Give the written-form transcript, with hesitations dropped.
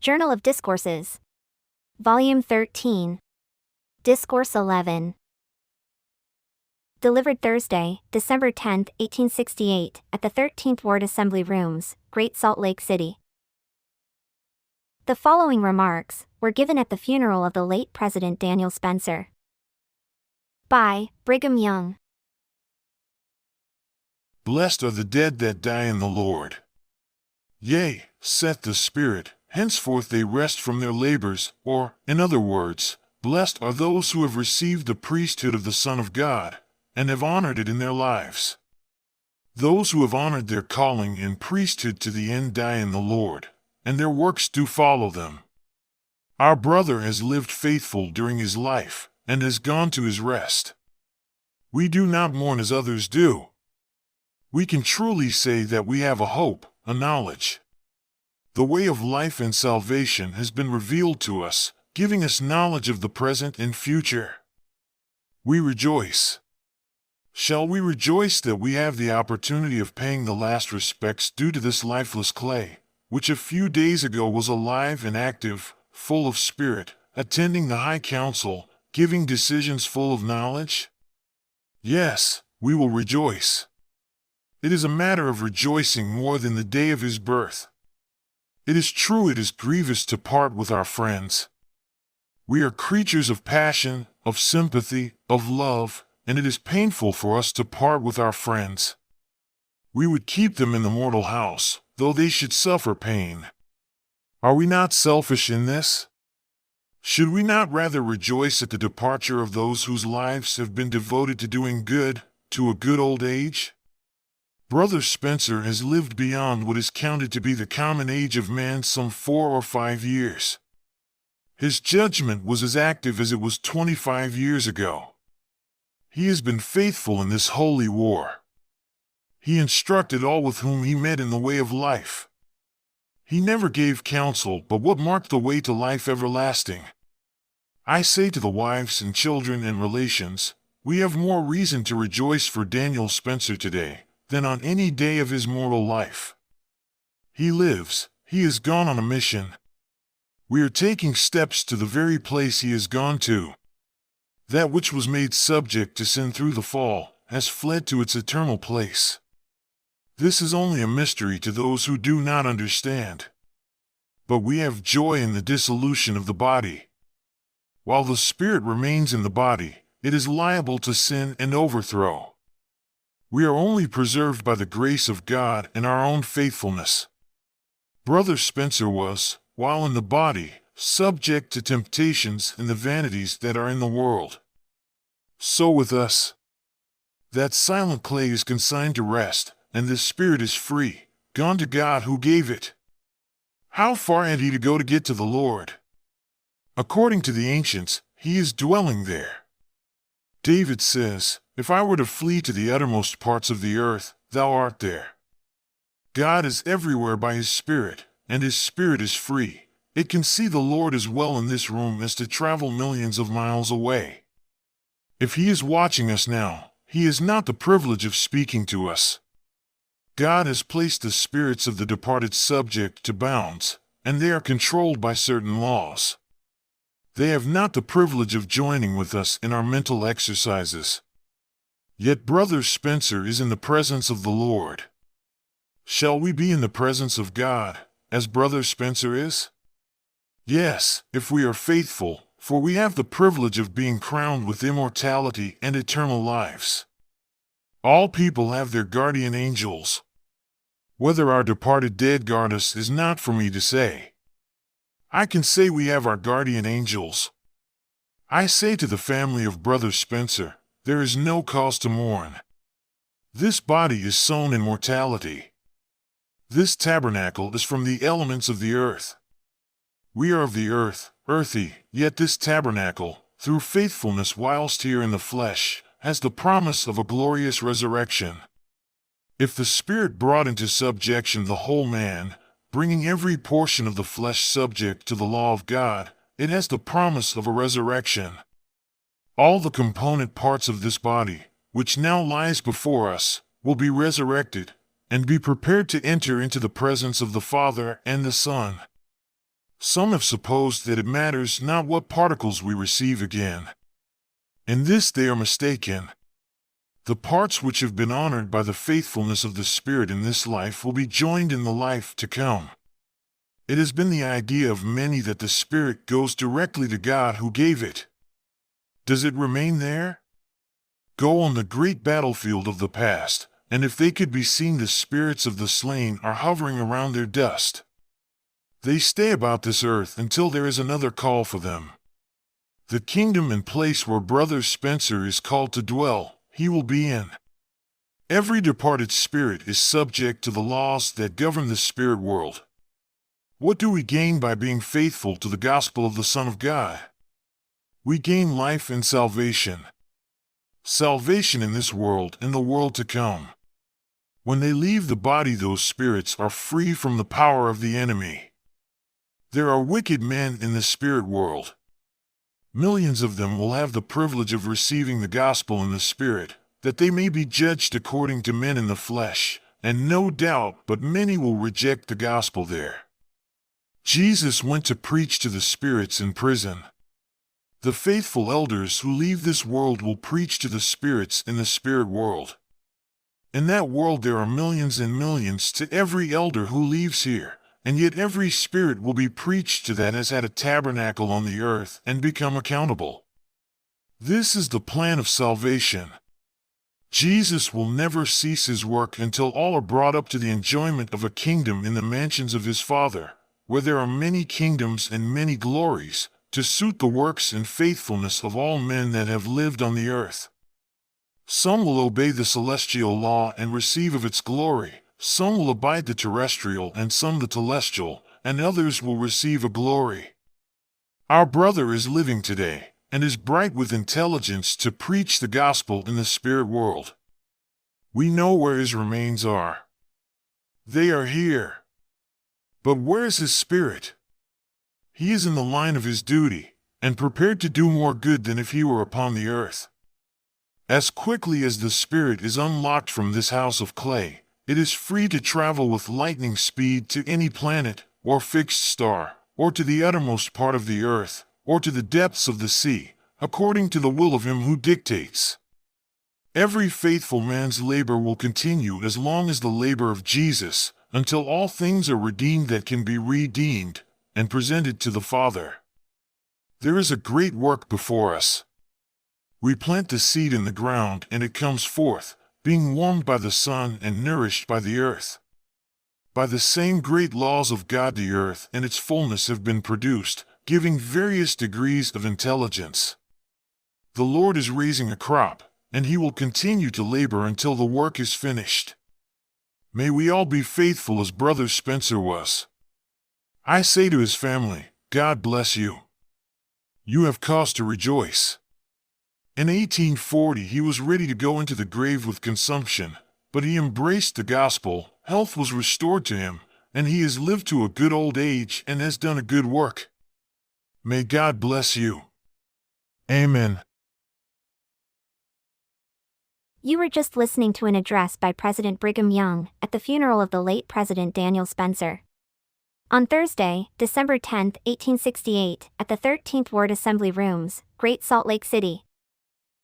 Journal of Discourses. Volume 13. Discourse 11. Delivered Thursday, December 10, 1868, at the 13th Ward Assembly Rooms, Great Salt Lake City. The following remarks were given at the funeral of the late President Daniel Spencer. By Brigham Young. Blessed are the dead that die in the Lord. Yea, saith the Spirit, henceforth they rest from their labors, or, in other words, blessed are those who have received the priesthood of the Son of God, and have honored it in their lives. Those who have honored their calling in priesthood to the end die in the Lord, and their works do follow them. Our brother has lived faithful during his life, and has gone to his rest. We do not mourn as others do. We can truly say that we have a hope, a knowledge. The way of life and salvation has been revealed to us, giving us knowledge of the present and future. We rejoice. Shall we rejoice that we have the opportunity of paying the last respects due to this lifeless clay, which a few days ago was alive and active, full of spirit, attending the high council, giving decisions full of knowledge? Yes, we will rejoice. It is a matter of rejoicing more than the day of his birth. It is true it is grievous to part with our friends. We are creatures of passion, of sympathy, of love, and it is painful for us to part with our friends. We would keep them in the mortal house, though they should suffer pain. Are we not selfish in this? Should we not rather rejoice at the departure of those whose lives have been devoted to doing good, to a good old age? Brother Spencer has lived beyond what is counted to be the common age of man some 4 or 5 years. His judgment was as active as it was 25 years ago. He has been faithful in this holy war. He instructed all with whom he met in the way of life. He never gave counsel but what marked the way to life everlasting. I say to the wives and children and relations, we have more reason to rejoice for Daniel Spencer today than on any day of his mortal life. He lives, he has gone on a mission. We are taking steps to the very place he has gone to. That which was made subject to sin through the fall has fled to its eternal place. This is only a mystery to those who do not understand. But we have joy in the dissolution of the body. While the spirit remains in the body, it is liable to sin and overthrow. We are only preserved by the grace of God and our own faithfulness. Brother Spencer was, while in the body, subject to temptations and the vanities that are in the world. So with us. That silent clay is consigned to rest, and the spirit is free, gone to God who gave it. How far had he to go to get to the Lord? According to the ancients, he is dwelling there. David says, if I were to flee to the uttermost parts of the earth, thou art there. God is everywhere by his Spirit, and his Spirit is free. It can see the Lord as well in this room as to travel millions of miles away. If he is watching us now, he has not the privilege of speaking to us. God has placed the spirits of the departed subject to bounds, and they are controlled by certain laws. They have not the privilege of joining with us in our mental exercises. Yet Brother Spencer is in the presence of the Lord. Shall we be in the presence of God, as Brother Spencer is? Yes, if we are faithful, for we have the privilege of being crowned with immortality and eternal lives. All people have their guardian angels. Whether our departed dead guard us is not for me to say. I can say we have our guardian angels. I say to the family of Brother Spencer, there is no cause to mourn. This body is sown in mortality. This tabernacle is from the elements of the earth. We are of the earth, earthy, yet this tabernacle, through faithfulness whilst here in the flesh, has the promise of a glorious resurrection. If the Spirit brought into subjection the whole man, bringing every portion of the flesh subject to the law of God, it has the promise of a resurrection. All the component parts of this body, which now lies before us, will be resurrected, and be prepared to enter into the presence of the Father and the Son. Some have supposed that it matters not what particles we receive again. In this they are mistaken. The parts which have been honored by the faithfulness of the Spirit in this life will be joined in the life to come. It has been the idea of many that the Spirit goes directly to God who gave it. Does it remain there? Go on the great battlefield of the past, and if they could be seen, the spirits of the slain are hovering around their dust. They stay about this earth until there is another call for them. The kingdom and place where Brother Spencer is called to dwell, he will be in. Every departed spirit is subject to the laws that govern the spirit world. What do we gain by being faithful to the gospel of the Son of God? We gain life and salvation. Salvation in this world and the world to come. When they leave the body, those spirits are free from the power of the enemy. There are wicked men in the spirit world. Millions of them will have the privilege of receiving the gospel in the spirit, that they may be judged according to men in the flesh, and no doubt but many will reject the gospel there. Jesus went to preach to the spirits in prison. The faithful elders who leave this world will preach to the spirits in the spirit world. In that world there are millions and millions to every elder who leaves here. And yet every spirit will be preached to that has had a tabernacle on the earth and become accountable. This is the plan of salvation. Jesus will never cease his work until all are brought up to the enjoyment of a kingdom in the mansions of his Father, where there are many kingdoms and many glories, to suit the works and faithfulness of all men that have lived on the earth. Some will obey the celestial law and receive of its glory. Some will abide the terrestrial and some the telestial, and others will receive a glory. Our brother is living today, and is bright with intelligence to preach the gospel in the spirit world. We know where his remains are. They are here. But where is his spirit? He is in the line of his duty, and prepared to do more good than if he were upon the earth. As quickly as the spirit is unlocked from this house of clay, it is free to travel with lightning speed to any planet, or fixed star, or to the uttermost part of the earth, or to the depths of the sea, according to the will of him who dictates. Every faithful man's labor will continue as long as the labor of Jesus, until all things are redeemed that can be redeemed, and presented to the Father. There is a great work before us. We plant the seed in the ground and it comes forth, being warmed by the sun and nourished by the earth. By the same great laws of God, the earth and its fullness have been produced, giving various degrees of intelligence. The Lord is raising a crop, and he will continue to labor until the work is finished. May we all be faithful as Brother Spencer was. I say to his family, God bless you. You have cause to rejoice. In 1840 he was ready to go into the grave with consumption, but he embraced the gospel, health was restored to him, and he has lived to a good old age and has done a good work. May God bless you. Amen. You were just listening to an address by President Brigham Young at the funeral of the late President Daniel Spencer. On Thursday, December 10, 1868, at the 13th Ward Assembly Rooms, Great Salt Lake City.